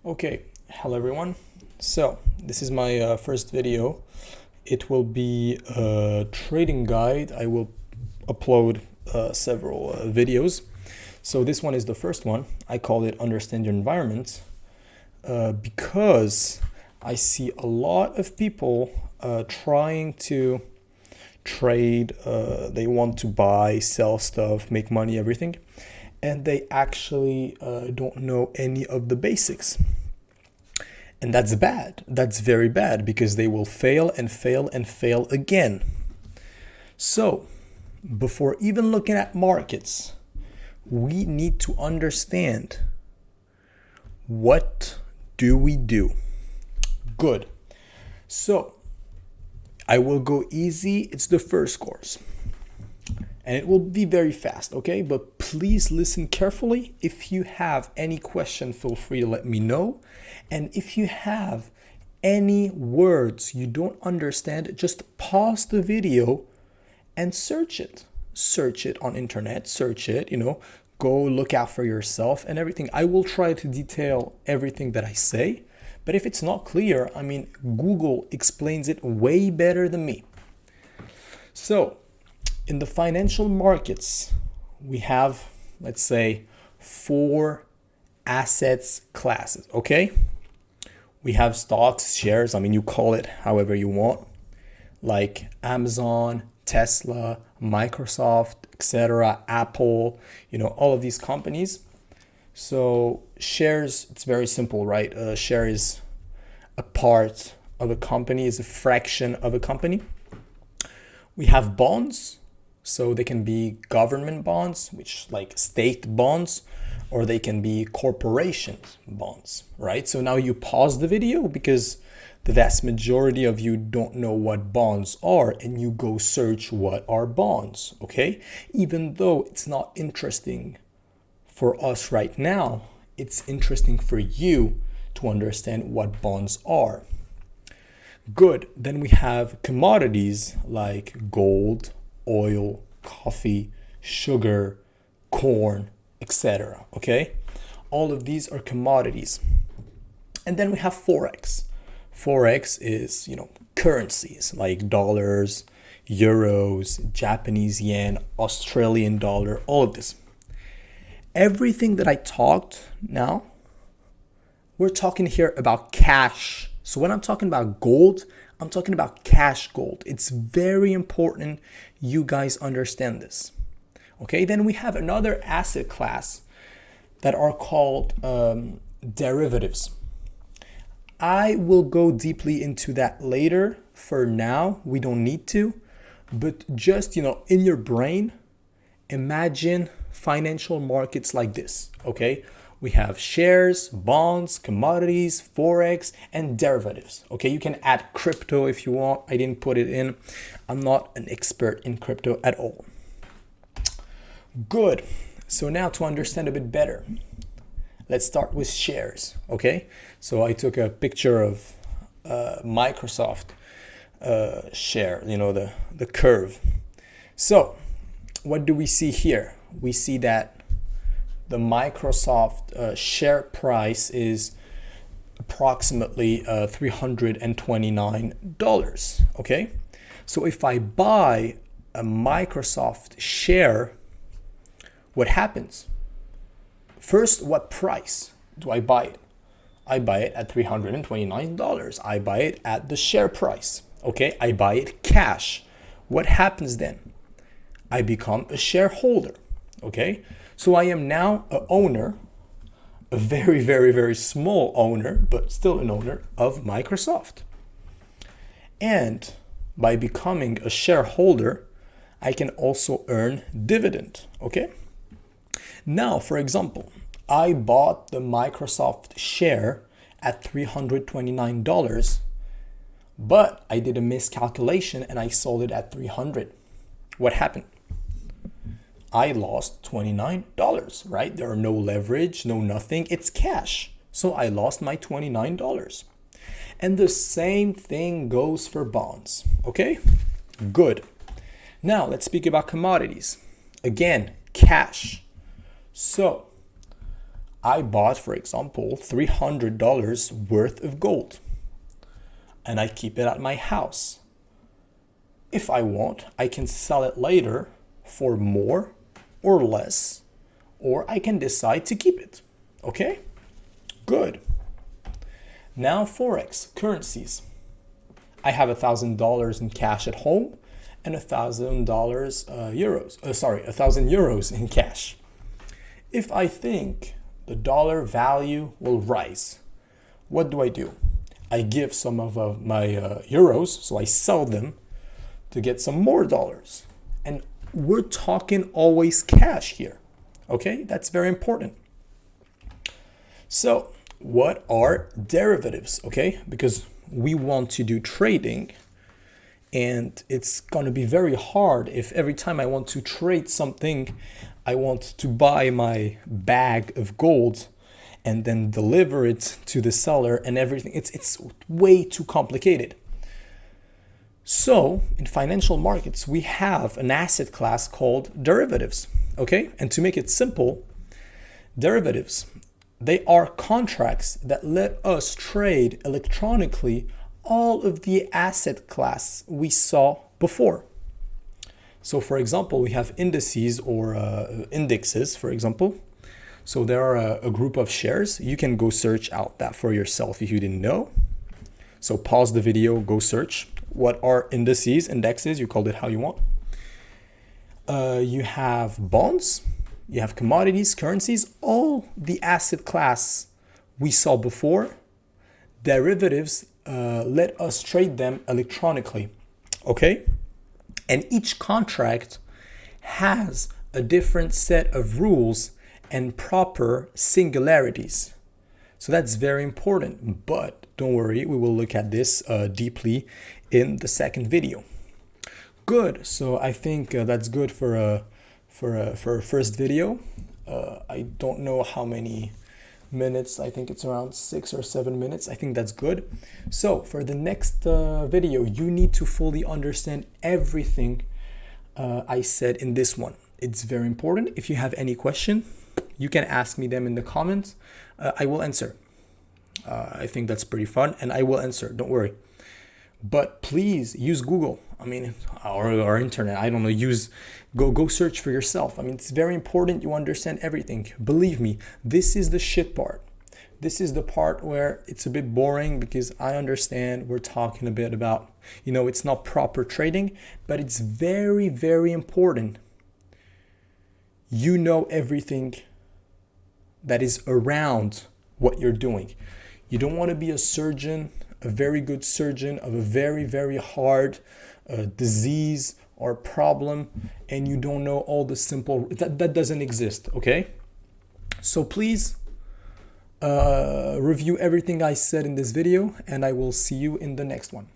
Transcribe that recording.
Okay, hello everyone. So this is my first video. It will be a trading guide. I will upload several videos. So this one is the first one. I call it Understand Your Environment because I see a lot of people trying to trade. They want to buy, sell stuff, make money, everything. And they actually don't know any of the basics. And that's bad. That's very bad because they will fail and fail and fail again. So, before even looking at markets, we need to understand what do we do? Good. So, I will go easy. It's the first course. And it will be very fast, okay? But please listen carefully. If you have any question, feel free to let me know. And if you have any words you don't understand, just pause the video and search it. Search it on internet, search it, go look out for yourself and everything. I will try to detail everything that I say. But if it's not clear, Google explains it way better than me. So, in the financial markets, we have, let's say, 4 assets classes, okay? We have stocks, shares, you call it however you want, like Amazon, Tesla, Microsoft, etc., Apple, all of these companies. So shares, it's very simple, right? A share is a part of a company, is a fraction of a company. We have bonds. So they can be government bonds, which like state bonds, or they can be corporations bonds, right? So now you pause the video because the vast majority of you don't know what bonds are and you go search what are bonds, okay? Even though it's not interesting for us right now, it's interesting for you to understand what bonds are. Good. Then we have commodities like gold, oil, coffee, sugar, corn, etc. Okay? All of these are commodities. And then we have Forex. Forex is, currencies like dollars, euros, Japanese yen, Australian dollar, all of this. Everything that I talked now, we're talking here about cash. So when I'm talking about gold, I'm talking about cash gold. It's very important you guys understand this. Okay, then we have another asset class that are called derivatives. I will go deeply into that later. For now, we don't need to. But just, in your brain, imagine financial markets like this, okay? We have shares, bonds, commodities, Forex, and derivatives. Okay, you can add crypto if you want. I didn't put it in. I'm not an expert in crypto at all. Good. So now to understand a bit better, let's start with shares. Okay, so I took a picture of Microsoft share, the curve. So what do we see here? We see that the Microsoft share price is approximately $329. Okay, so if I buy a Microsoft share, what happens? First, what price do I buy it? I buy it at $329. I buy it at the share price. Okay, I buy it cash. What happens then? I become a shareholder. Okay, so I am now an owner, a very, very, very small owner, but still an owner of Microsoft. And by becoming a shareholder, I can also earn dividend. Okay. Now, for example, I bought the Microsoft share at $329, but I did a miscalculation and I sold it at $300. What happened? I lost $29, right? There are no leverage, no nothing. It's cash. So I lost my $29. And the same thing goes for bonds. Okay? Good. Now let's speak about commodities. Again, cash. So I bought, for example, $300 worth of gold and I keep it at my house. If I want, I can sell it later for more or less, or I can decide to keep it. Okay? Good. Now, Forex, currencies. I have $1,000 in cash at home and $1,000 €1,000 in cash. If I think the dollar value will rise, what do? I give some of my euros, so I sell them to get some more dollars. And we're talking always cash here. Okay, that's very important. So what are derivatives? Okay, because we want to do trading, and it's going to be very hard if every time I want to trade something, I want to buy my bag of gold and then deliver it to the seller and everything. It's way too complicated. So in financial markets, we have an asset class called derivatives. Okay, and to make it simple, derivatives, they are contracts that let us trade electronically all of the asset class we saw before. So for example, we have indices or indexes, for example. So there are a group of shares. You can go search out that for yourself if you didn't know. So pause the video, go search. What are indices, indexes? You call it how you want. You have bonds, you have commodities, currencies, all the asset class we saw before. Derivatives let us trade them electronically. Okay? And each contract has a different set of rules and proper singularities. So that's very important, but don't worry, we will look at this deeply in the second video. Good, so I think that's good for a first video. I don't know how many minutes, I think it's around 6 or 7 minutes. I think that's good. So for the next video, you need to fully understand everything I said in this one. It's very important. If you have any question, you can ask me them in the comments. I will answer. I think that's pretty fun, and I will answer, don't worry. But please use Google, or internet, I don't know, go search for yourself. It's very important you understand everything. Believe me, this is the shit part. This is the part where it's a bit boring, because I understand we're talking a bit about, it's not proper trading, but it's very, very important. You know everything that is around what you're doing. You don't want to be a surgeon, a very good surgeon of a very, very hard disease or problem, and you don't know all the simple, that doesn't exist, okay? So please review everything I said in this video, and I will see you in the next one.